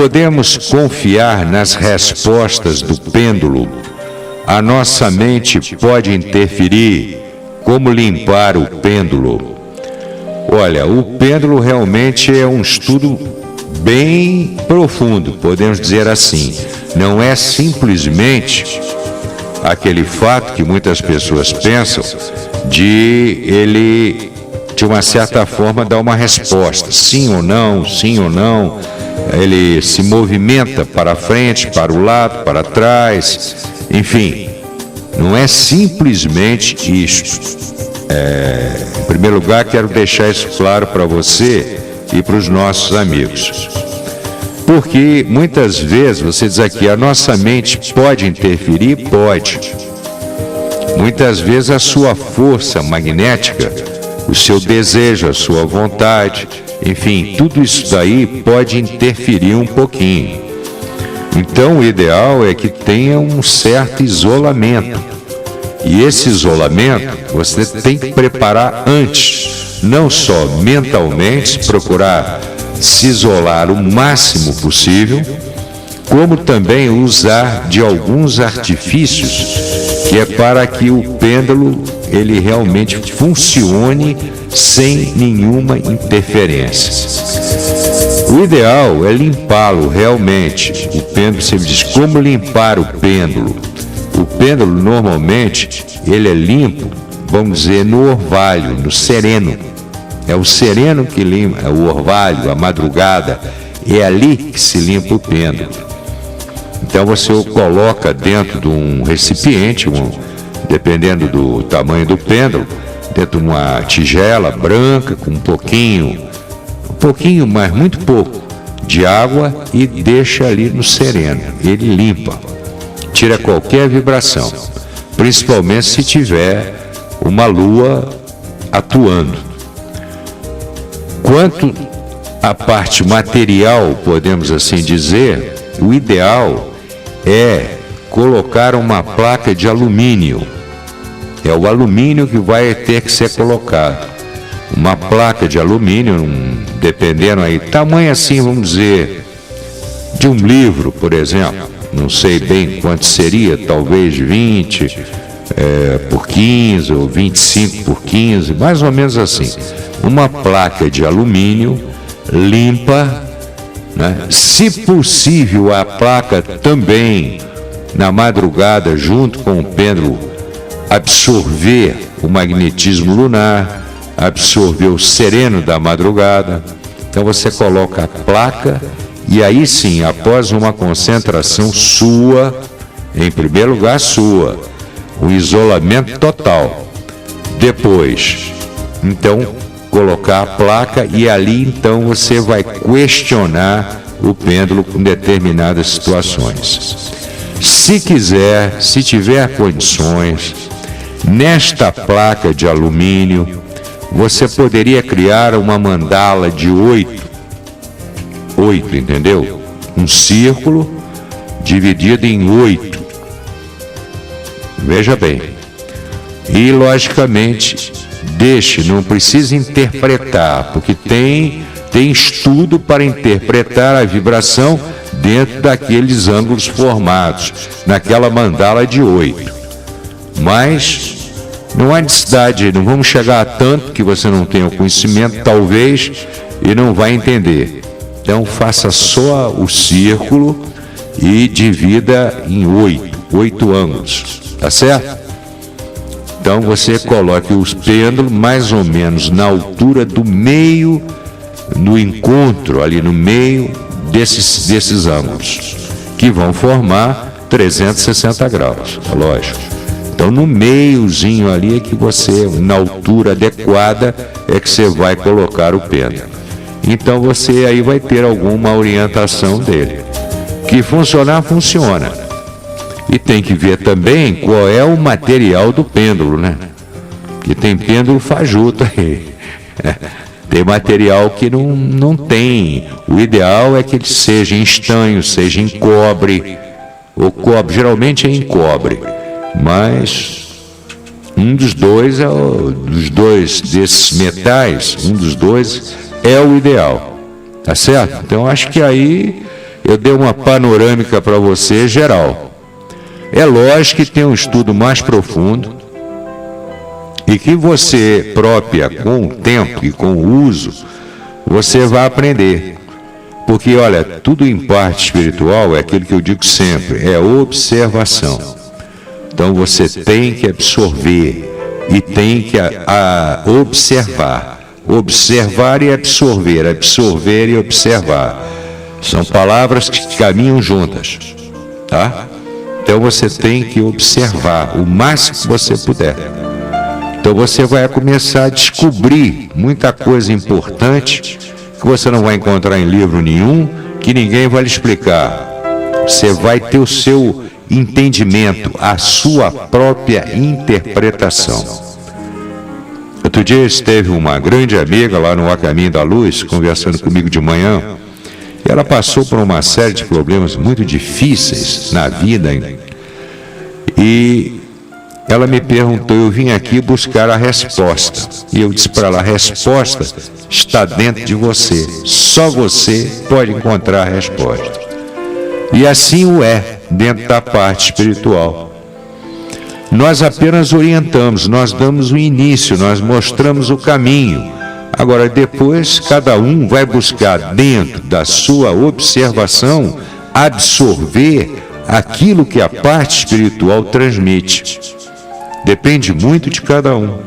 podemos confiar nas respostas do pêndulo? A nossa mente pode interferir? Como limpar o pêndulo? Olha, o pêndulo realmente é um estudo bem profundo, podemos dizer assim. Não é simplesmente aquele fato que muitas pessoas pensam de ele, de uma certa forma, dar uma resposta, sim ou não, ele se movimenta para frente, para o lado, para trás, enfim, não é simplesmente isto. Em primeiro lugar, quero deixar isso claro para você e para os nossos amigos. Porque muitas vezes você diz aqui, a nossa mente pode interferir? Pode. Muitas vezes a sua força magnética, o seu desejo, a sua vontade, enfim, tudo isso daí pode interferir um pouquinho. Então o ideal é que tenha um certo isolamento. E esse isolamento você tem que preparar antes, não só mentalmente, procurar se isolar o máximo possível, como também usar de alguns artifícios, que é para que o pêndulo ele realmente funcione sem nenhuma interferência. O ideal é limpá-lo realmente. O pêndulo, você me diz, como limpar o pêndulo? O pêndulo, normalmente, ele é limpo, vamos dizer, no orvalho, no sereno. É o sereno que limpa, é o orvalho, a madrugada, é ali que se limpa o pêndulo. Então você o coloca dentro de um recipiente, dependendo do tamanho do pêndulo, dentro de uma tigela branca com um pouquinho, mas muito pouco, de água e deixa ali no sereno. Ele limpa, tira qualquer vibração, principalmente se tiver uma lua atuando. Quanto à parte material, podemos assim dizer, o ideal é colocar uma placa de alumínio. É o alumínio que vai ter que ser colocado. Uma placa de alumínio, dependendo aí, tamanho assim, vamos dizer, de um livro, por exemplo. Não sei bem quanto seria, talvez 20 por 15 ou 25 por 15, mais ou menos assim. Uma placa de alumínio limpa, né? Se possível, a placa também, na madrugada, junto com o pêndulo, absorver o magnetismo lunar, absorver o sereno da madrugada. Então você coloca a placa e aí sim, após uma concentração sua, em primeiro lugar sua, um isolamento total. Depois, então, colocar a placa e ali então você vai questionar o pêndulo com determinadas situações. Se quiser, se tiver condições, nesta placa de alumínio, você poderia criar uma mandala de 8, entendeu? Um círculo dividido em 8. Veja bem. E, logicamente, não precisa interpretar, porque tem estudo para interpretar a vibração dentro daqueles ângulos formados, naquela mandala de 8. Mas não há necessidade, não vamos chegar a tanto que você não tenha o conhecimento, talvez, e não vai entender. Então faça só o círculo e divida em 8 ângulos, tá certo? Então você coloque os pêndulos mais ou menos na altura do meio, no encontro ali no meio desses ângulos, que vão formar 360 graus, é lógico. Então no meiozinho ali é que você, na altura adequada, é que você vai colocar o pêndulo. Então você aí vai ter alguma orientação dele. Que funcionar, funciona. E tem que ver também qual é o material do pêndulo, né? Porque tem pêndulo fajuto aí. Tem material que não tem. O ideal é que ele seja em estanho, seja em cobre. O cobre, geralmente é em cobre. Mas um dos dois desses metais, um dos dois é o ideal. Tá certo? Então acho que aí eu dei uma panorâmica para você geral. É lógico que tem um estudo mais profundo e que você própria, com o tempo e com o uso, você vai aprender. Porque, olha, tudo em parte espiritual é aquilo que eu digo sempre, é observação. Então você tem que absorver e tem que observar. Observar e absorver, absorver e observar. São palavras que caminham juntas, tá? Então você tem que observar o máximo que você puder. Então você vai começar a descobrir muita coisa importante que você não vai encontrar em livro nenhum, que ninguém vai lhe explicar. Você vai ter o seu entendimento, a sua própria interpretação. Outro dia esteve uma grande amiga lá no A Caminho da Luz, conversando comigo de manhã, e ela passou por uma série de problemas muito difíceis na vida, e ela me perguntou, eu vim aqui buscar a resposta, e eu disse para ela, a resposta está dentro de você, só você pode encontrar a resposta. E assim o é, dentro da parte espiritual. Nós apenas orientamos, nós damos o início, nós mostramos o caminho. Agora, depois, cada um vai buscar, dentro da sua observação, absorver aquilo que a parte espiritual transmite. Depende muito de cada um.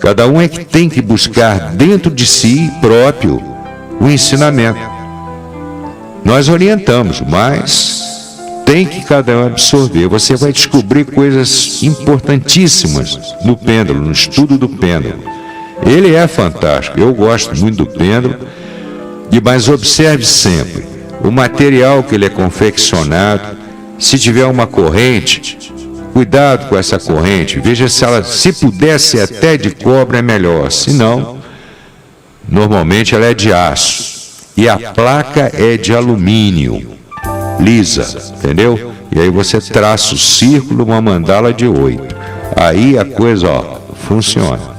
Cada um é que tem que buscar dentro de si próprio o ensinamento. Nós orientamos, mas tem que cada um absorver. Você vai descobrir coisas importantíssimas no pêndulo, no estudo do pêndulo. Ele é fantástico, eu gosto muito do pêndulo, mas observe sempre o material que ele é confeccionado. Se tiver uma corrente, cuidado com essa corrente, veja se ela, se pudesse até de cobre é melhor, se não, normalmente ela é de aço e a placa é de alumínio, lisa, entendeu? E aí você traça o círculo, uma mandala de 8, aí a coisa, ó, funciona.